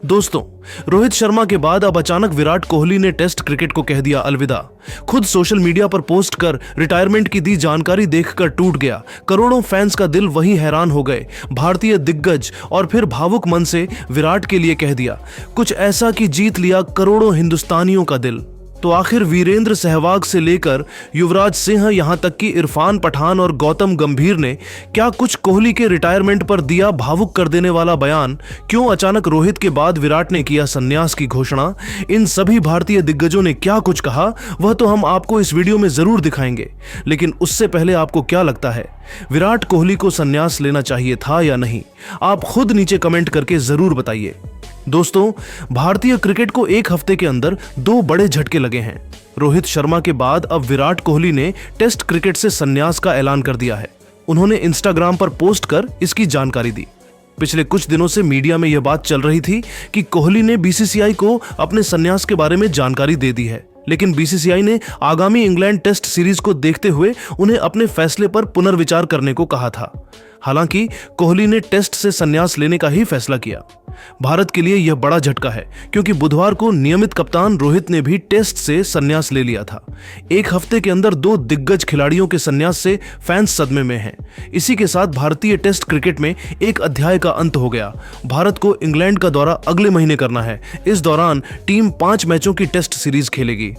दोस्तों, रोहित शर्मा के बाद अब अचानक विराट कोहली ने टेस्ट क्रिकेट को कह दिया अलविदा। खुद सोशल मीडिया पर पोस्ट कर रिटायरमेंट की दी जानकारी देखकर टूट गया। करोड़ों फैंस का दिल वहीं हैरान हो गए। भारतीय दिग्गज और फिर भावुक मन से विराट के लिए कह दिया कुछ ऐसा कि जीत लिया करोड़ों हिंदुस्तानियों का दिल। तो आखिर वीरेंद्र सहवाग से लेकर युवराज सिंह यहां तक कि इरफान पठान और गौतम गंभीर ने क्या कुछ कोहली के रिटायरमेंट पर दिया भावुक कर देने वाला बयान? क्यों अचानक रोहित के बाद विराट ने किया संन्यास की घोषणा? इन सभी भारतीय दिग्गजों ने क्या कुछ कहा वह तो हम आपको इस वीडियो में जरूर दिखाएंगे। लेकिन उससे पहले आपको क्या लगता है, विराट कोहली को संन्यास लेना चाहिए था या नहीं? आप खुद नीचे कमेंट करके जरूर बताइए। दोस्तों, भारतीय क्रिकेट को एक हफ्ते के अंदर दो बड़े झटके लगे हैं। रोहित शर्मा के बाद अब विराट कोहली ने टेस्ट क्रिकेट से संन्यास का ऐलान कर दिया है। उन्होंने इंस्टाग्राम पर पोस्ट कर इसकी जानकारी दी। पिछले कुछ दिनों से मीडिया में यह बात चल रही थी कि कोहली ने बीसीसीआई को अपने संन्यास के बारे में जानकारी दे दी है, लेकिन बीसीसीआई ने आगामी इंग्लैंड टेस्ट सीरीज को देखते हुए उन्हें अपने फैसले पर पुनर्विचार करने को कहा था। हालांकि कोहली ने टेस्ट से संन्यास लेने का ही फैसला किया। भारत के लिए यह बड़ा झटका है क्योंकि बुधवार को नियमित कप्तान रोहित ने भी टेस्ट से संन्यास ले लिया था। एक हफ्ते के अंदर दो दिग्गज खिलाड़ियों के संन्यास से फैंस सदमे में हैं। इसी के साथ भारतीय टेस्ट क्रिकेट में एक अध्याय का अंत हो गया। भारत को इंग्लैंड का दौरा अगले महीने करना है। इस दौरान टीम 5 मैचों की टेस्ट सीरीज खेलेगी।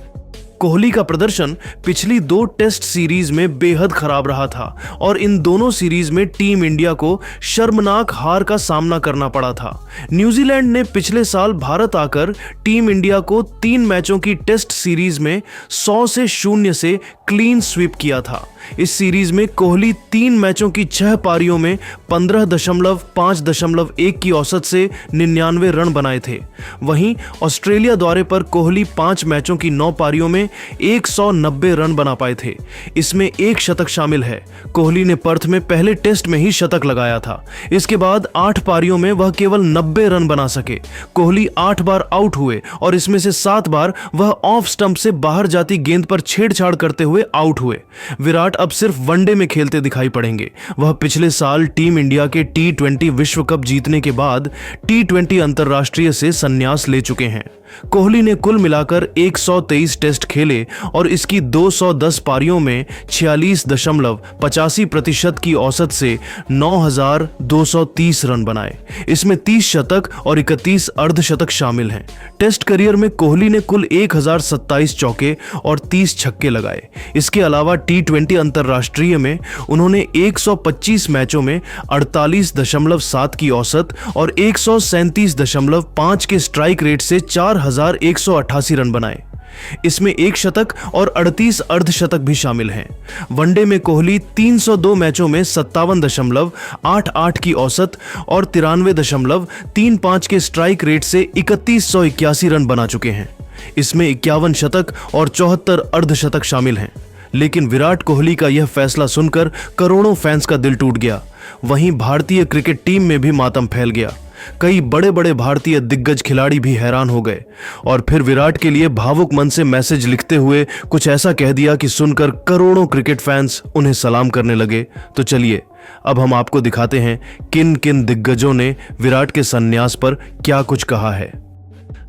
कोहली का प्रदर्शन पिछली 2 टेस्ट सीरीज में बेहद खराब रहा था और इन दोनों सीरीज में टीम इंडिया को शर्मनाक हार का सामना करना पड़ा था। न्यूजीलैंड ने पिछले साल भारत आकर टीम इंडिया को 3 मैचों की टेस्ट सीरीज में 100 से 0 से क्लीन स्वीप किया था। इस सीरीज में कोहली 3 मैचों की 6 पारियों में 15.5.1 की औसत से 99 रन बनाए थे। वहीं ऑस्ट्रेलिया दौरे पर कोहली 5 मैचों की 9 पारियों में 190 रन बना पाए थे। इसमें एक शतक शामिल है। कोहली ने पर्थ में पहले टेस्ट में ही शतक लगाया था। इसके बाद 8 पारियों में वह केवल 90 रन बना सके। कोहली 8 बार आउट हुए और इसमें से 7 बार वह ऑफ स्टंप से बाहर जाती गेंद पर छेड़छाड़ करते हुए आउट हुए। विराट अब सिर्फ वनडे में खेलते दिखाई पड़ेंगे। वह पिछले साल टीम इंडिया के T20 विश्व कप जीतने के बाद T20 अंतरराष्ट्रीय से संन्यास ले चुके हैं। कोहली ने कुल मिलाकर 123 टेस्ट खेले और इसकी 210 पारियों में 46.85% की औसत से 9,230 रन बनाए। इसमें 30 शतक और 31 अर्धशतक शामिल हैं। टेस्ट करियर में कोहली ने कुल 1027 चौके और 30 छक्के लगाए। इसके अलावा T20 अंतरराष्ट्रीय में उन्होंने 125 मैचों में 48.7 की औसत और 137.5 के स्ट्राइक रेट से 4,188 रन बनाए। इसमें 1 शतक और 38 अर्धशतक भी शामिल हैं। वनडे में कोहली 302 मैचों में 57.88 की औसत और 93.35 के स्ट्राइक रेट से 3181 रन बना चुके हैं। इसमें 51 शतक और 74 अर्धशतक शामिल हैं। लेकिन विराट कोहली का यह फैसला सुनकर करोड़ों फैंस का दिल टूट गया। वहीं भारतीय क्रिकेट टीम में भी मातम फैल गया। कई बड़े बड़े भारतीय दिग्गज खिलाड़ी भी हैरान हो गए और फिर विराट के लिए भावुक मन से मैसेज लिखते हुए कुछ ऐसा कह दिया कि सुनकर करोड़ों क्रिकेट फैंस उन्हें सलाम करने लगे। तो चलिए अब हम आपको दिखाते हैं किन किन दिग्गजों ने विराट के संन्यास पर क्या कुछ कहा है।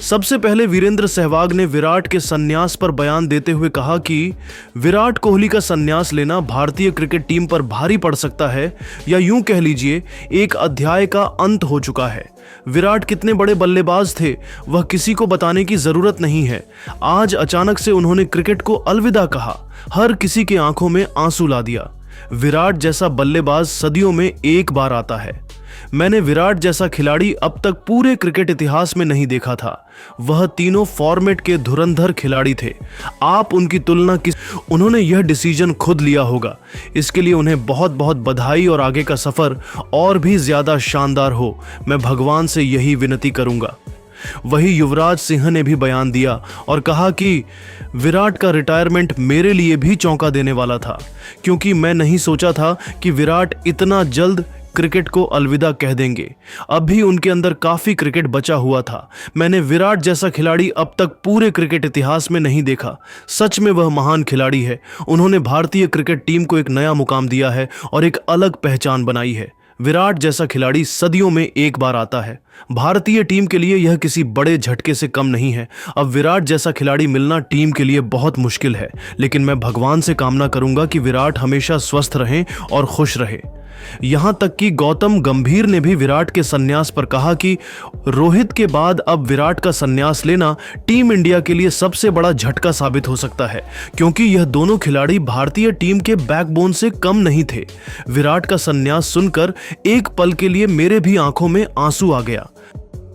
सबसे पहले वीरेंद्र सहवाग ने विराट के संन्यास पर बयान देते हुए कहा कि विराट कोहली का संन्यास लेना भारतीय क्रिकेट टीम पर भारी पड़ सकता है, या यूं कह लीजिए एक अध्याय का अंत हो चुका है। विराट कितने बड़े बल्लेबाज थे वह किसी को बताने की जरूरत नहीं है। आज अचानक से उन्होंने क्रिकेट को अलविदा कहा, हर किसी के आंखों में आंसू ला दिया। विराट जैसा बल्लेबाज सदियों में एक बार आता है। मैंने विराट जैसा खिलाड़ी अब तक पूरे क्रिकेट इतिहास में नहीं देखा था। वह तीनों फॉर्मेट के धुरंधर खिलाड़ी थे। आप उनकी तुलना किस उन्होंने यह डिसीजन खुद लिया होगा। इसके लिए उन्हें बहुत बहुत बधाई और आगे का सफर और भी ज्यादा शानदार हो, मैं भगवान से यही विनती करूंगा। वही युवराज सिंह ने भी बयान दिया और कहा कि विराट का रिटायरमेंट मेरे लिए भी चौंका देने वाला था, क्योंकि मैं नहीं सोचा था कि विराट इतना जल्द क्रिकेट को अलविदा कह देंगे। अब भी उनके अंदर काफी क्रिकेट बचा हुआ था। मैंने विराट जैसा खिलाड़ी अब तक पूरे क्रिकेट इतिहास में नहीं देखा। सच में वह महान खिलाड़ी है। उन्होंने भारतीय क्रिकेट टीम को एक नया मुकाम दिया है और एक अलग पहचान बनाई है। विराट जैसा खिलाड़ी सदियों में एक बार आता है। भारतीय टीम के लिए यह किसी बड़े झटके से कम नहीं है। अब विराट जैसा खिलाड़ी मिलना टीम के लिए बहुत मुश्किल है, लेकिन मैं भगवान से कामना करूंगा कि विराट हमेशा स्वस्थ रहे और खुश रहे। यहां तक कि गौतम गंभीर ने भी विराट के संन्यास पर कहा कि रोहित के बाद अब विराट का संन्यास लेना टीम इंडिया के लिए सबसे बड़ा झटका साबित हो सकता है, क्योंकि यह दोनों खिलाड़ी भारतीय टीम के बैकबोन से कम नहीं थे। विराट का संन्यास सुनकर एक पल के लिए मेरे भी आंखों में आंसू आ गया।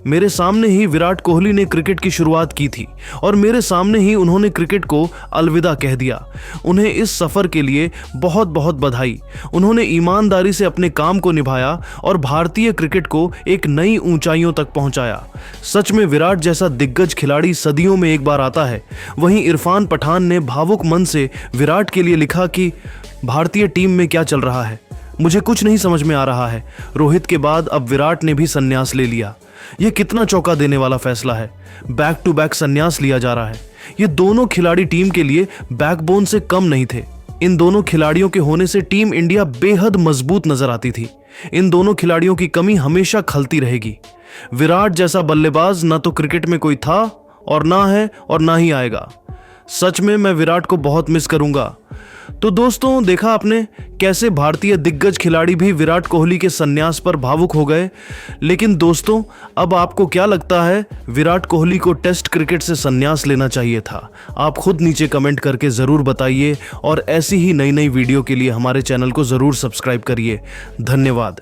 मेरे सामने ही विराट कोहली ने क्रिकेट की शुरुआत की थी और मेरे सामने ही उन्होंने क्रिकेट को अलविदा कह दिया। उन्हें इस सफर के लिए बहुत बहुत बधाई। उन्होंने ईमानदारी से अपने काम को निभाया और भारतीय क्रिकेट को एक नई ऊंचाइयों तक पहुंचाया। सच में विराट जैसा दिग्गज खिलाड़ी सदियों में एक बार आता है। वहीं इरफान पठान ने भावुक मन से विराट के लिए लिखा कि भारतीय टीम में क्या चल रहा है, मुझे कुछ नहीं समझ में आ रहा है। रोहित के बाद अब विराट ने भी संन्यास ले लिया। यह कितना चौंका देने वाला फैसला है। बैक टू बैक संन्यास लिया जा रहा है। ये दोनों खिलाड़ी टीम के लिए बैकबोन से कम नहीं थे। इन दोनों खिलाड़ियों के होने से टीम इंडिया बेहद मजबूत नजर आती थी। इन दोनों खिलाड़ियों की कमी हमेशा खलती रहेगी। विराट जैसा बल्लेबाज ना तो क्रिकेट में कोई था और ना है और ना ही आएगा। सच में मैं विराट को बहुत मिस करूंगा। तो दोस्तों, देखा आपने कैसे भारतीय दिग्गज खिलाड़ी भी विराट कोहली के संन्यास पर भावुक हो गए। लेकिन दोस्तों, अब आपको क्या लगता है, विराट कोहली को टेस्ट क्रिकेट से संन्यास लेना चाहिए था? आप खुद नीचे कमेंट करके ज़रूर बताइए और ऐसी ही नई नई वीडियो के लिए हमारे चैनल को ज़रूर सब्सक्राइब करिए। धन्यवाद।